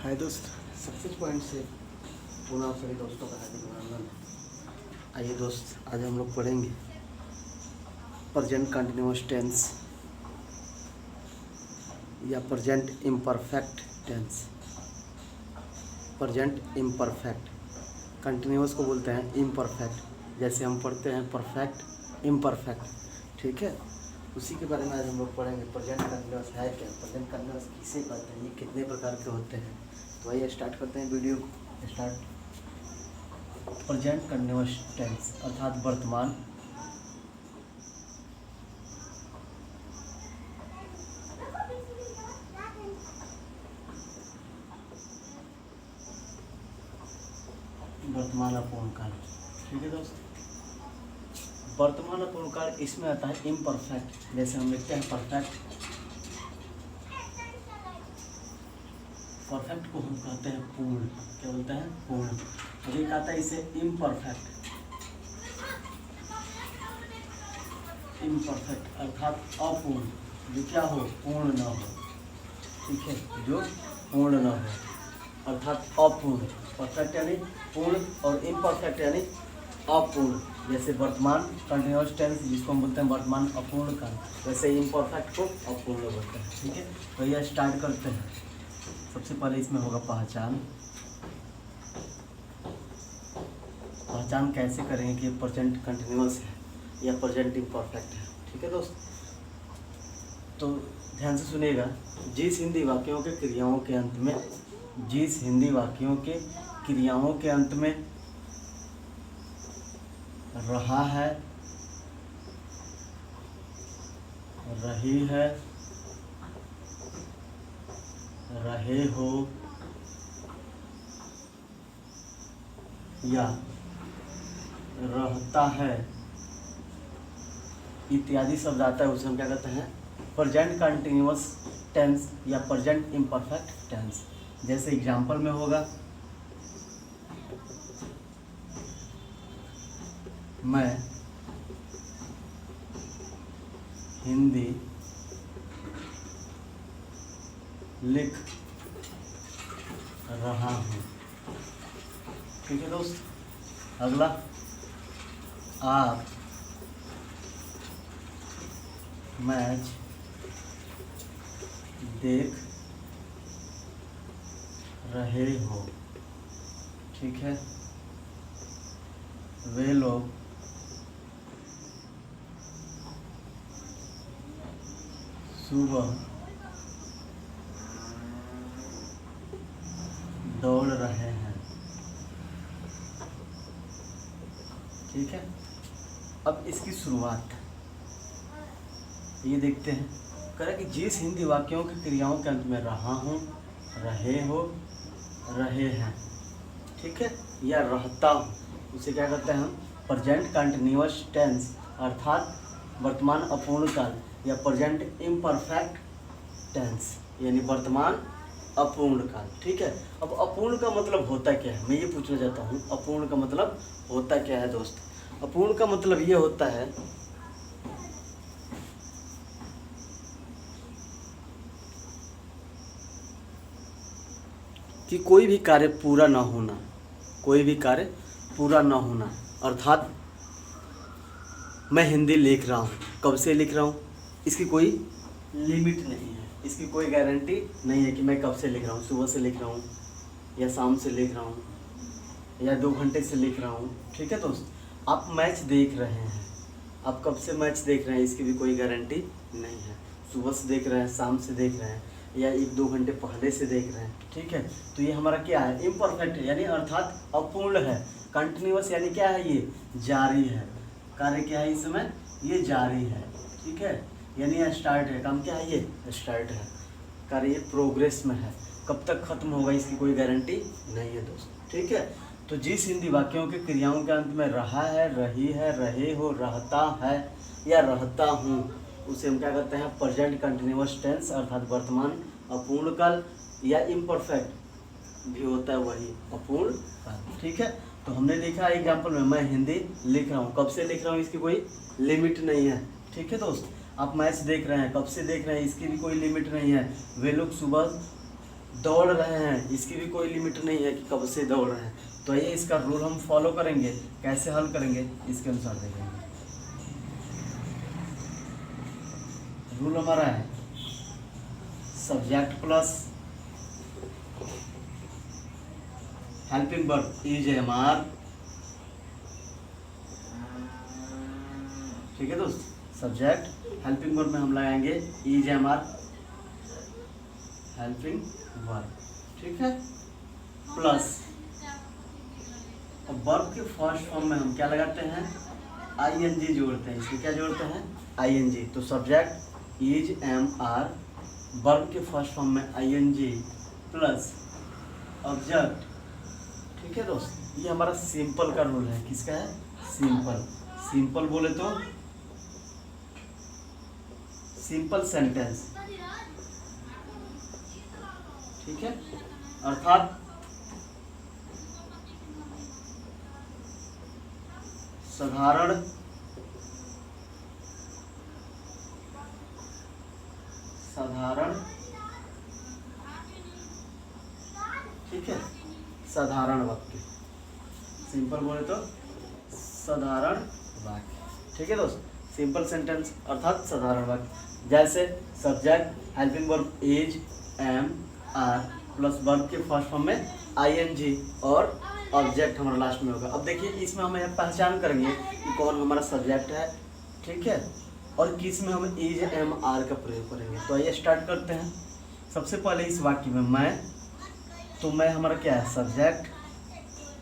हाय दोस्त, success point से पुनः आप सभी दोस्तों का हार्दिक अभिनंदन। आइए दोस्त, आज हम लोग पढ़ेंगे प्रेजेंट कंटिन्यूअस टेंस या present imperfect tense. Present imperfect, continuous को बोलते हैं इम्परफेक्ट। जैसे हम पढ़ते हैं परफेक्ट, इम्परफेक्ट, ठीक है। उसी के बारे में आज हम लोग पढ़ेंगे। प्रेजेंट कंटिन्यूअस है क्या, प्रेजेंट कंटिन्यूअस किसे कहते हैं, ये कितने प्रकार के होते हैं। तो आइए स्टार्ट करते हैं वीडियो को। स्टार्ट। प्रेजेंट कंटिन्यूअस टेंस अर्थात वर्तमान अपूर्ण काल, ठीक है दोस्त। वर्तमान अपूर्ण काल इसमें आता है इम्परफेक्ट। जैसे हम लिखते हैं परफेक्ट, परफेक्ट को हम कहते हैं पूर्ण। क्या बोलते हैं? पूर्ण। और एक आता है इसे इम्परफेक्ट, इम्परफेक्ट अर्थात अपूर्ण, जो क्या हो, पूर्ण न हो, ठीक है, जो पूर्ण न हो अर्थात अपूर्ण। परफेक्ट यानी पूर्ण और इम्परफेक्ट यानी अपूर्ण। जैसे वर्तमान कंटिन्यूअस टेंस जिसको हम बोलते हैं वर्तमान अपूर्ण काल, वैसे इम्परफेक्ट को अपूर्ण बोलते हैं, ठीक है। तो यह स्टार्ट करते हैं। सबसे पहले इसमें होगा पहचान। पहचान कैसे करेंगे कि प्रेजेंट कंटिन्यूअस है या प्रेजेंट इम्परफेक्ट है, ठीक है दोस्त। तो ध्यान से सुनिएगा। जिस हिंदी वाक्यों के क्रियाओं के अंत में, जिस हिंदी वाक्यों के क्रियाओं के अंत में रहा है, रही है, रहे हो या रहता है इत्यादि शब्द आता है, उसे हम क्या कहते हैं? प्रेजेंट कंटिन्यूअस टेंस या प्रेजेंट इम्परफेक्ट टेंस। जैसे एग्जाम्पल में होगा, मैं हिंदी लिख रहा हूँ, ठीक है दोस्त। अगला, आप मैच देख रहे हो, ठीक है। वे लोग सुबह दौड़ रहे हैं, ठीक है। अब इसकी शुरुआत ये देखते हैं। कह रहा कि जिस हिंदी वाक्यों की क्रियाओं के अंत में रहा हूँ, रहे हो, रहे हैं, ठीक है, या रहता हूँ, उसे क्या कहते हैं हम? प्रेजेंट कंटिन्यूअस टेंस अर्थात वर्तमान अपूर्ण काल या प्रेजेंट इम्परफेक्ट टेंस यानी वर्तमान अपूर्ण काल, ठीक है। अब अपूर्ण का मतलब होता क्या है, मैं ये पूछना चाहता हूँ। अपूर्ण का मतलब होता क्या है दोस्त? अपूर्ण का मतलब ये होता है कि कोई भी कार्य पूरा ना होना, कोई भी कार्य पूरा ना होना। अर्थात मैं हिंदी लिख रहा हूँ, कब से लिख रहा हूँ, इसकी कोई लिमिट नहीं है, इसकी कोई गारंटी नहीं है कि मैं कब से लिख रहा हूँ। सुबह से लिख रहा हूँ या शाम से लिख रहा हूँ या 2 घंटे से लिख रहा हूँ, ठीक है दोस्त। आप मैच देख रहे हैं, आप कब से मैच देख रहे हैं, इसकी भी कोई गारंटी नहीं है। सुबह से देख रहे हैं, शाम से देख रहे हैं या 1-2 घंटे पहले से देख रहे हैं, ठीक है। तो ये हमारा क्या है? इम्परफेक्ट यानी अर्थात अपूर्ण है। कंटिन्यूअस यानी क्या है? ये जारी है। कार्य क्या है इस समय? ये जारी है, ठीक है। यानी स्टार्ट है, काम क्या है? ये स्टार्ट है। कार्य ये प्रोग्रेस में है, कब तक खत्म होगा इसकी कोई गारंटी नहीं है दोस्त, ठीक है। तो जिस हिंदी वाक्यों के क्रियाओं के अंत में रहा है, रही है, रहे हो, रहता है या रहता हूँ, उसे हम क्या कहते हैं? प्रेजेंट कंटिन्यूअस टेंस अर्थात वर्तमान अपूर्ण काल या इम्परफेक्ट भी होता है वही अपूर्ण काल, ठीक है। तो हमने देखा एग्जाम्पल में, मैं हिंदी लिख रहा हूँ, कब से लिख रहा हूँ, इसकी कोई लिमिट नहीं है, ठीक है दोस्त। आप मैच देख रहे हैं, कब से देख रहे हैं, इसकी भी कोई लिमिट नहीं है। वे लोग सुबह दौड़ रहे हैं, इसकी भी कोई लिमिट नहीं है कि कब से दौड़ रहे हैं। तो ये इसका रूल हम फॉलो करेंगे, कैसे हल करेंगे इसके अनुसार देखेंगे। रूल हमारा है subject plus helping verb is am are. ठीक है दोस्त, सब्जेक्ट हेल्पिंग वर्ब में हम लगाएंगे is am are helping verb. ठीक है, प्लस वर्ब के फर्स्ट फॉर्म में हम क्या लगाते हैं, आईएनजी जोड़ते हैं। इसमें क्या जोड़ते हैं, आईएनजी। तो subject is am are, verb के फर्स्ट फॉर्म में आईएनजी प्लस ऑब्जेक्ट। ठीक है दोस्त, ये हमारा सिंपल का रूल है। किसका है, सिंपल। सिंपल बोले तो सिंपल सेंटेंस। ठीक है, अर्थात साधारण ठीक है, साधारण वाक्य। सिंपल बोले तो साधारण वाक्य। ठीक है दोस्त, सिंपल सेंटेंस अर्थात साधारण वाक्य। जैसे subject helping verb is am are plus verb के फर्स्ट फॉर्म में आईएनजी और ऑब्जेक्ट हमारा लास्ट में होगा। अब देखिए इसमें हम पहचान करेंगे कि कौन हमारा सब्जेक्ट है। ठीक है, और किस में हम इज एम आर का प्रयोग करेंगे। तो आइए स्टार्ट करते हैं। सबसे पहले इस वाक्य में मैं, तो मैं हमारा क्या है, सब्जेक्ट।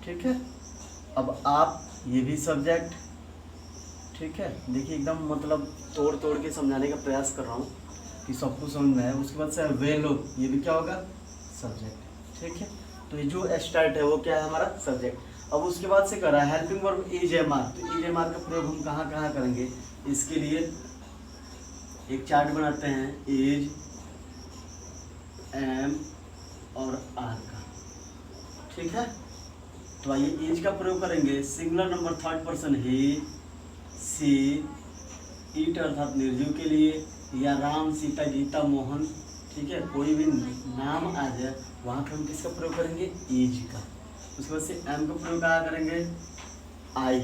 ठीक है, अब आप, ये भी सब्जेक्ट। ठीक है, देखिए एकदम मतलब तोड़ तोड़ के समझाने का प्रयास कर रहा हूँ कि सब कुछ समझ में आए। उसके बाद से वे लोग, ये भी क्या होगा, सब्जेक्ट। ठीक है, तो ये जो स्टार्ट है वो क्या है, हमारा सब्जेक्ट। अब उसके बाद से कर रहा है helping verb is am are. तो इज एम आर का प्रयोग हम कहाँ कहाँ करेंगे, इसके लिए एक चार्ट बनाते हैं, इज एम और आर का। ठीक है, तो आइए इज का प्रयोग करेंगे सिंगुलर नंबर थर्ड पर्सन ही, सी, ईट अर्थात निर्जीव के लिए, या राम, सीता, गीता, मोहन। ठीक है, कोई भी नाम आ जाए वहाँ पर हम किसका प्रयोग करेंगे, इज का। उसके बाद से एम का प्रयोग कहाँ करेंगे, आई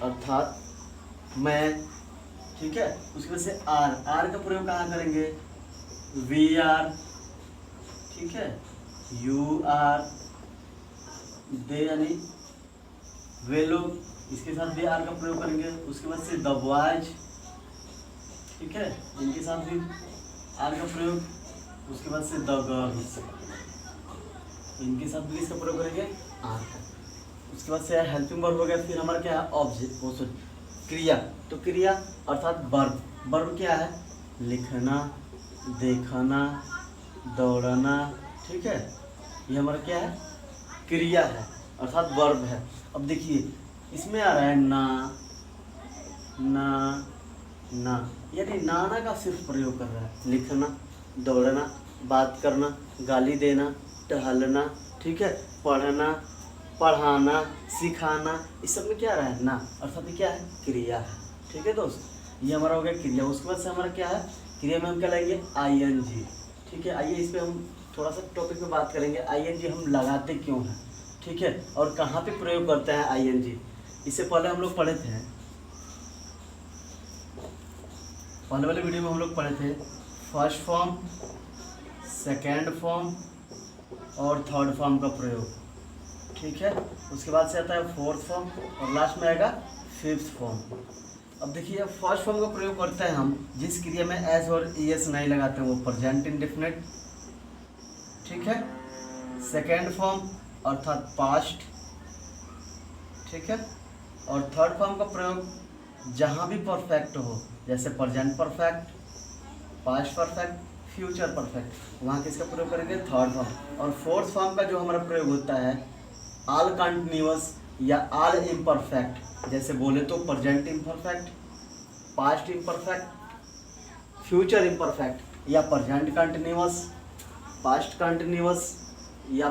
अर्थात मैं। ठीक है, उसके बाद से आर, आर का प्रयोग कहाँ करेंगे, वी आर। ठीक है, यू आर, दे यानी वे लोग, इसके साथ भी आर का प्रयोग करेंगे। उसके बाद से द बॉयज। ठीक है, इनके साथ भी आर का प्रयोग। उसके बाद से द गर्ल्स, इनके साथ भी इसका प्रयोग करेंगे, आर का। उसके बाद से हेल्पिंग वर्ब हो गया। फिर हमारा क्या है, ऑब्जेक्ट, वो सॉरी क्रिया। तो क्रिया अर्थात वर्ब। वर्ब क्या है, लिखना, देखना, दौड़ना। ठीक है, ये हमारा क्या है, क्रिया है अर्थात वर्ब है। अब देखिए इसमें आ रहा है ना, ना, ना, यानी नाना का सिर्फ प्रयोग कर रहा है। लिखना, दौड़ना, बात करना, गाली देना, टहलना। ठीक है, पढ़ना, पढ़ाना, सिखाना, इस सब में क्या आ रहा है, ना, अर्थात ये क्या है, क्रिया है। ठीक है दोस्त, ये हमारा हो गया क्रिया। उसके बाद से हमारा क्या है, क्रिया में हम क्या लाएंगे, आईएनजी। ठीक है, आइए इस पर हम थोड़ा सा टॉपिक पे बात करेंगे। आईएनजी हम लगाते क्यों हैं, ठीक है, और कहाँ पे प्रयोग करते हैं आईएनजी। इससे पहले हम लोग पढ़े थे, पहले वाले वीडियो में हम लोग पढ़े थे फर्स्ट फॉर्म, सेकेंड फॉर्म और थर्ड फॉर्म का प्रयोग। ठीक है, उसके बाद से आता है फोर्थ फॉर्म और लास्ट में आएगा फिफ्थ फॉर्म। अब देखिए फर्स्ट फॉर्म का प्रयोग करते हैं हम जिस क्रिया में एस और ईएस नहीं लगाते हैं, वो प्रेजेंट इंडेफिनिट। ठीक है, सेकेंड फॉर्म अर्थात पास्ट। ठीक है, और थर्ड फॉर्म का प्रयोग जहाँ भी परफेक्ट हो, जैसे present perfect, past perfect, future perfect, वहाँ किसका प्रयोग करेंगे, थर्ड फॉर्म। और फोर्थ फॉर्म का जो हमारा प्रयोग होता है ऑल कंटिन्यूअस या ऑल इम्परफेक्ट, जैसे बोले तो present imperfect, past imperfect, future imperfect, या प्रेजेंट कंटिन्यूअस, पास्ट कंटिन्यूअस या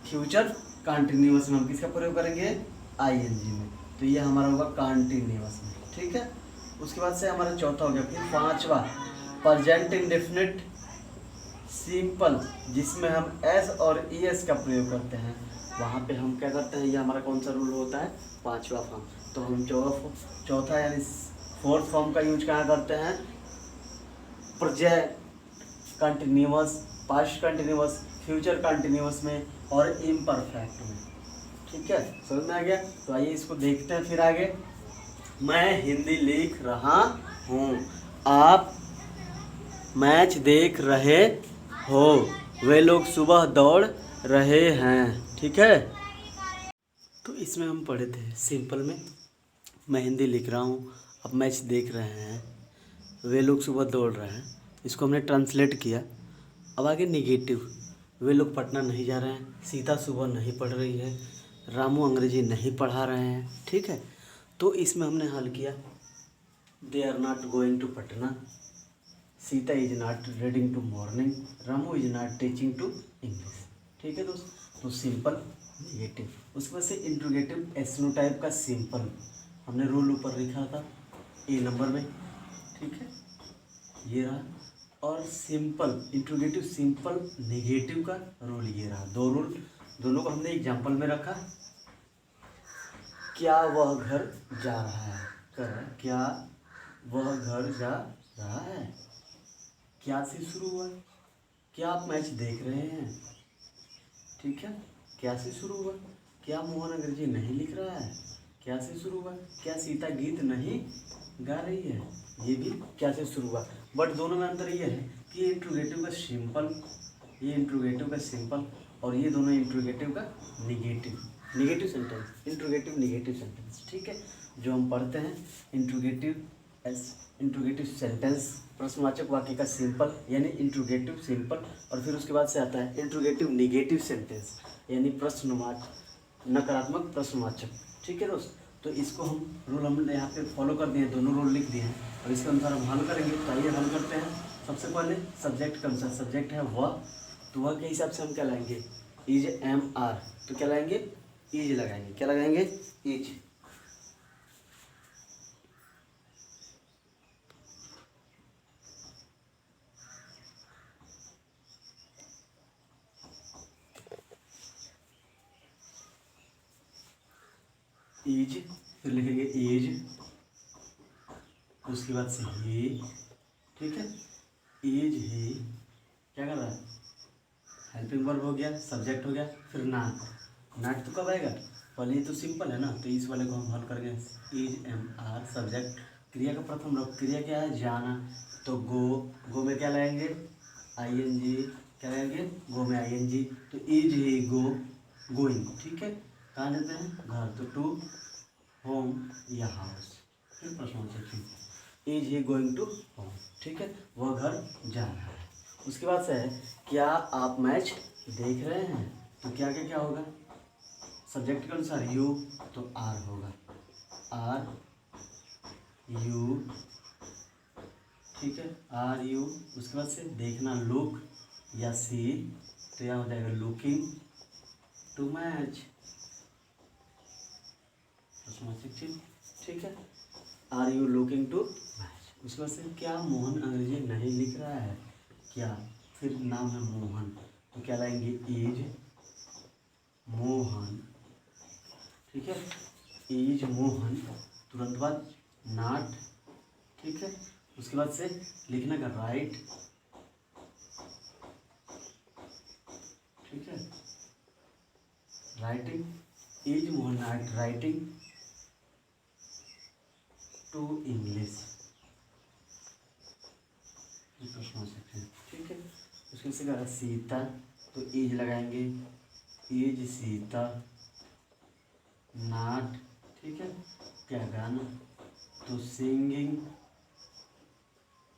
फ्यूचर कंटिन्यूअस में हम किसका प्रयोग करेंगे, आईएनजी में। तो ये हमारा होगा कंटिन्यूअस में। ठीक है, उसके बाद से हमारा चौथा हो गया। फिर पांचवा प्रेजेंट इंडेफिनिट, सिंपल जिसमें हम एस और ई एस का प्रयोग करते हैं, वहाँ पे हम क्या करते हैं, ये हमारा कौन सा रूल होता है, पांचवा फॉर्म। तो हम चौथा यानी फोर्थ फॉर्म का यूज कहाँ करते हैं, present continuous, past continuous, future continuous में और इम्परफेक्ट में। ठीक है, समझ में आ गया। तो आइए इसको देखते हैं फिर आगे। मैं हिंदी लिख रहा हूँ, आप मैच देख रहे हो, वे लोग सुबह दौड़ रहे हैं। ठीक है, तो इसमें हम पढ़े थे सिंपल में, मैं हिंदी लिख रहा हूँ, आप मैच देख रहे हैं, वे लोग सुबह दौड़ रहे हैं, इसको हमने ट्रांसलेट किया। अब आगे निगेटिव, वे लोग पढ़ना नहीं जा रहे हैं, सीता सुबह नहीं पढ़ रही है, रामू अंग्रेजी नहीं पढ़ा रहे हैं। ठीक है, तो इसमें हमने हल किया, they are not going to Patna, Sita is not reading to morning, Ramu is not teaching to English. ठीक है दोस्त, तो सिंपल निगेटिव। उसके बाद से इंट्रोगेटिव एसनो टाइप का सिंपल हमने रूल ऊपर लिखा था ए नंबर में। ठीक है, ये रहा। और सिंपल इंट्रोगेटिव सिंपल नेगेटिव का रूल ये रहा। दो रूल, दोनों को हमने एग्जाम्पल में रखा। क्या वह घर जा रहा है, क्या वह घर जा रहा है, क्या से शुरू हुआ, क्या आप मैच देख रहे हैं। ठीक है, क्या से शुरू हुआ, क्या मोहन अंग्रेजी नहीं लिख रहा है, क्या से शुरू हुआ, क्या सीता गीत नहीं गा रही है, ये भी क्या से शुरू हुआ। बट दोनों में अंतर ये है कि ये इंट्रोगेटिव का सिंपल, ये इंट्रोगेटिव का सिंपल, और ये दोनों इंट्रोगेटिव का negative sentence, interrogative negative sentence. ठीक है, जो हम पढ़ते हैं इंट्रोगेटिव सेंटेंस, प्रश्नवाचक वाक्य का सिंपल यानी इंट्रोगेटिव सिंपल, और फिर उसके बाद से आता है इंट्रोगेटिव निगेटिव सेंटेंस यानी प्रश्नवाचक नकारात्मक प्रश्नवाचक। ठीक है दोस्त, तो इसको हम रूल हमने यहाँ पे फॉलो कर दिए, दोनों रूल लिख दिए हैं, और इसके अनुसार हम हल करेंगे। तो आइए हल करते हैं। सबसे पहले सब्जेक्ट का अनुसार, सब्जेक्ट है वह, तो वह के हिसाब से हम क्या लाएंगे, इज एम आर, तो क्या लाएंगे, इज लगाएंगे, क्या लगाएंगे, इज। इज, फिर लिखेंगे इज, उसके बाद से ही। ठीक है, इज ही क्या कर रहा है, हेल्पिंग वर्ब हो गया, सब्जेक्ट हो गया, फिर नाट तो कब आएगा, पहले ये तो सिंपल है ना, तो इस वाले को हम हल करेंगे। इज एम आर सब्जेक्ट, क्रिया का प्रथम रूप, क्रिया क्या है, जाना, तो गो में क्या लाएंगे, आई एन जी, क्या लाएंगे, गो में आई एन जी, तो इज ही गोइंग। ठीक है, कहाँ जाते हैं, घर, तो टू होम या हाउस, फिर प्रश्न is he going to home. ठीक है, वह घर जा रहा है। उसके बाद से है क्या आप मैच देख रहे हैं, तो क्या क्या क्या होगा, सब्जेक्ट के अनुसार यू, तो आर होगा, आर यू। ठीक है, आर यू। उसके बाद से देखना लुक या सी, तो यह हो जाएगा लुकिंग टू मैच। ठीक है, are you looking to match. उसके बाद से क्या मोहन अंग्रेजी नहीं लिख रहा है, क्या, फिर नाम है मोहन, तो क्या लाएंगे, इज मोहन। ठीक है, इज मोहन, तुरंत बाद नॉट। ठीक है, उसके बाद से लिखने का राइट। ठीक है, writing, is Mohan not writing to English. ठीक है, उसके से कहा सीता, तो इज लगाएंगे, इज सीता नॉट। ठीक है, क्या गाना, तो सिंगिंग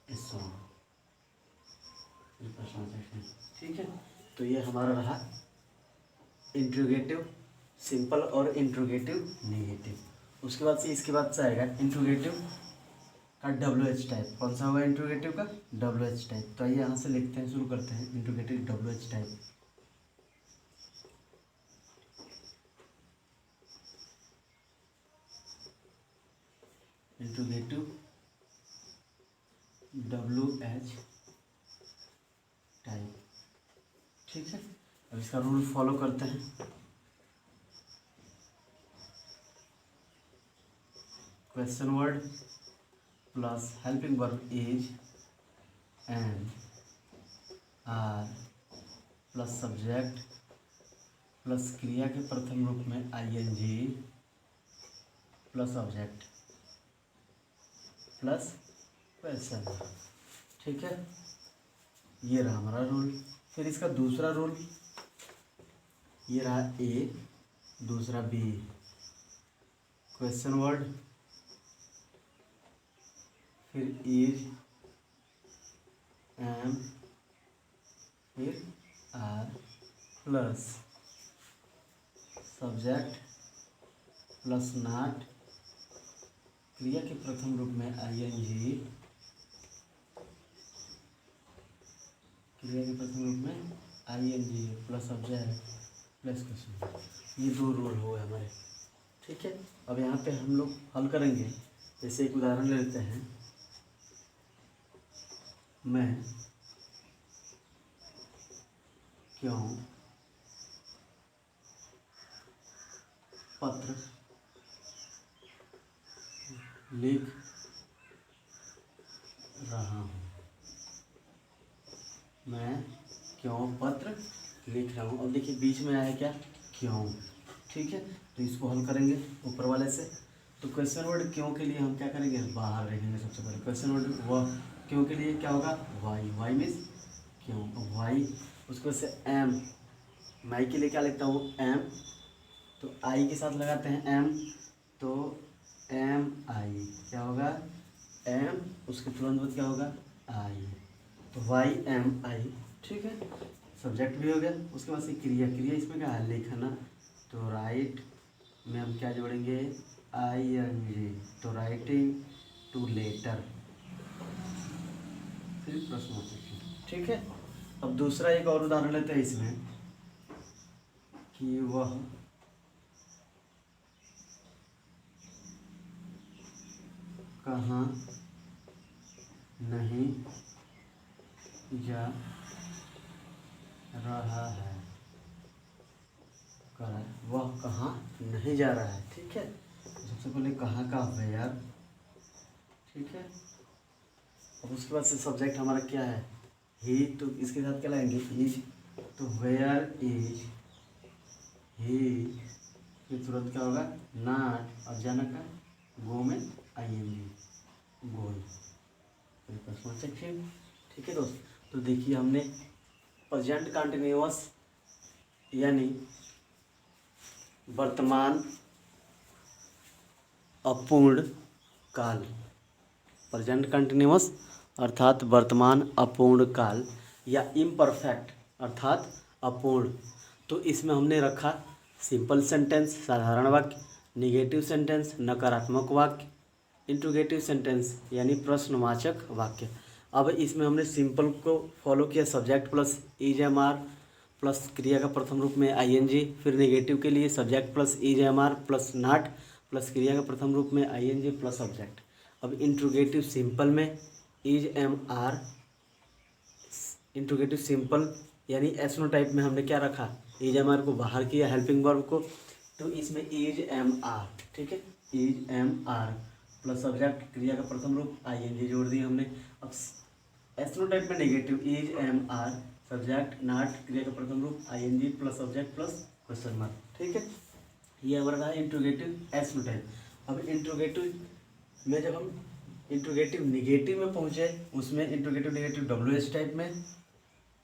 ए सॉन्ग। ठीक है, तो ये हमारा रहा इंट्रोगेटिव सिंपल और इंट्रोगेटिव नेगेटिव। उसके बाद से इसके बाद से आएगा इंट्रोगेटिव का डब्ल्यू एच टाइप। कौन सा होगा इंट्रोगेटिव का, डब्ल्यू एच टाइप। तो आइए यहाँ से लिखते हैं, शुरू करते हैं interrogative W H type. Interrogative W H type, इसका रूल फॉलो करते हैं। Question word plus helping verb is and are plus subject plus क्रिया के प्रथम रूप में ING plus object plus question. ठीक है, ये रहा हमारा रूल। फिर इसका दूसरा रूल, ये रहा ए, दूसरा बी। क्वेश्चन वर्ड फिर इज एम फिर are plus subject plus not क्रिया के प्रथम रूप में आईएनजी क्रिया के प्रथम रूप में ING plus object plus question. ये दो रूल हो गए हमारे। ठीक है, अब यहाँ पे हम लोग हल करेंगे। जैसे एक उदाहरण ले लेते हैं, मैं क्यों पत्र लिख रहा हूँ। मैं क्यों पत्र लिख रहा हूँ। अब देखिए बीच में आया क्या, क्यों। ठीक है, तो इसको हल करेंगे ऊपर वाले से। तो क्वेश्चन वर्ड क्यों के लिए हम क्या करेंगे, बाहर रखेंगे सबसे पहले। क्वेश्चन वर्ड वह क्यों के लिए क्या होगा, वाई। वाई मीन्स क्यों, वाई। उसको से एम, मैं के लिए क्या लिखता हूँ, एम। तो आई के साथ लगाते हैं एम, तो एम आई क्या होगा, एम, उसके तुरंत बाद क्या होगा, आई। तो वाई एम आई। ठीक है, सब्जेक्ट भी हो गया। उसके बाद से क्रिया, क्रिया इसमें क्या है, लिखना। तो राइट में हम क्या जोड़ेंगे, आई एन जी। तो राइटिंग टू लेटर, फिर प्रश्नवाचक। ठीक है, अब दूसरा एक और उदाहरण लेते हैं इसमें कि वह कहाँ नहीं जा रहा है, करा वह कहाँ नहीं जा रहा है। ठीक है, सबसे पहले कहाँ का वेयर। ठीक है, अब उसके बाद से सब्जेक्ट हमारा क्या है, ही। तो इसके साथ क्या लगाएंगे, इज। तो वेयर इज ही, फिर तुरंत क्या होगा, नॉट। और जाना का गो में आईएनजी, गोल। ठीक है दोस्त, तो देखिए हमने प्रेजेंट कंटिन्यूअस यानी वर्तमान अपूर्ण काल, प्रेजेंट कंटिन्यूअस अर्थात वर्तमान अपूर्ण काल, या इम्परफेक्ट अर्थात अपूर्ण। तो इसमें हमने रखा सिंपल सेंटेंस साधारण वाक्य, निगेटिव सेंटेंस नकारात्मक वाक्य, इंट्रोगेटिव सेंटेंस यानी प्रश्नवाचक वाक्य। अब इसमें हमने सिंपल को फॉलो किया, subject plus is am are plus क्रिया का प्रथम रूप में आईएनजी। फिर नेगेटिव के लिए subject plus is am are plus not plus क्रिया का प्रथम रूप में आईएनजी प्लस ऑब्जेक्ट। अब इंट्रोगेटिव सिंपल में is am are, interrogative simple यानी एसनो टाइप में हमने क्या रखा, इज एम आर को बाहर किया, हेल्पिंग वर्ब को। तो इसमें इज एम आर, ठीक है, is am are plus subject क्रिया का प्रथम रूप आईएनजी जोड़ दिया हमने। अब एसनो टाइप में negative is am are subject not क्रिया का प्रथम रूप ING plus subject plus question mark. ठीक है, ये हमारा रहा इंट्रोगेटिव एसनो टाइप। अब इंट्रोगेटिव में जब हम इंट्रोगेटिव निगेटिव में पहुंचे, उसमें interrogative negative W H type में,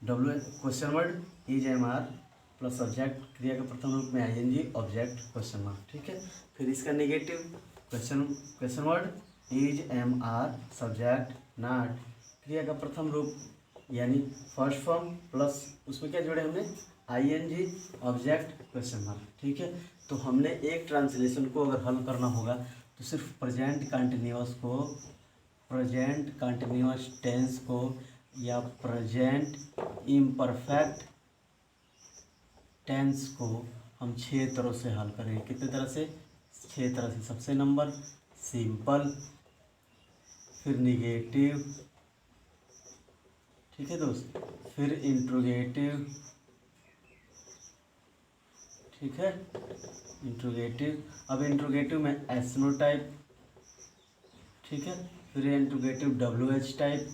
W question word is am are plus subject क्रिया का प्रथम रूप में आईएनजी ऑब्जेक्ट क्वेश्चन मार्क। ठीक है, फिर इसका negative question word is am are subject not क्रिया का प्रथम रूप यानी फर्स्ट फॉर्म प्लस उसमें क्या जोड़े हमने, आईएनजी ऑब्जेक्ट क्वेश्चन मार्क। ठीक है, तो हमने एक ट्रांसलेशन को अगर हल करना होगा तो सिर्फ प्रेजेंट कंटिन्यूअस को, प्रेजेंट कंटिन्यूअस टेंस को या प्रेजेंट इम्परफेक्ट टेंस को हम 6 तरह से हल करेंगे। कितने तरह से, 6 तरह से। सबसे नंबर सिंपल, फिर निगेटिव, ठीक है दोस्त, फिर इंट्रोगेटिव, ठीक है, इंट्रोगेटिव। अब इंट्रोगेटिव में एसनो टाइप, ठीक है, फिर इंट्रोगेटिव WH टाइप,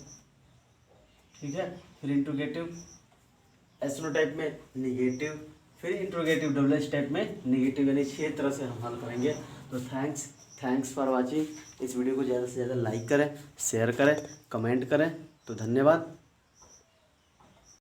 ठीक है, फिर इंट्रोगेटिव एसनो टाइप में निगेटिव, फिर इंट्रोगेटिव WH टाइप में निगेटिव, यानी 6 तरह से हम हल करेंगे। तो थैंक्स फॉर वाचिंग। इस वीडियो को ज़्यादा से ज़्यादा लाइक करें, शेयर करें, कमेंट करें। तो धन्यवाद।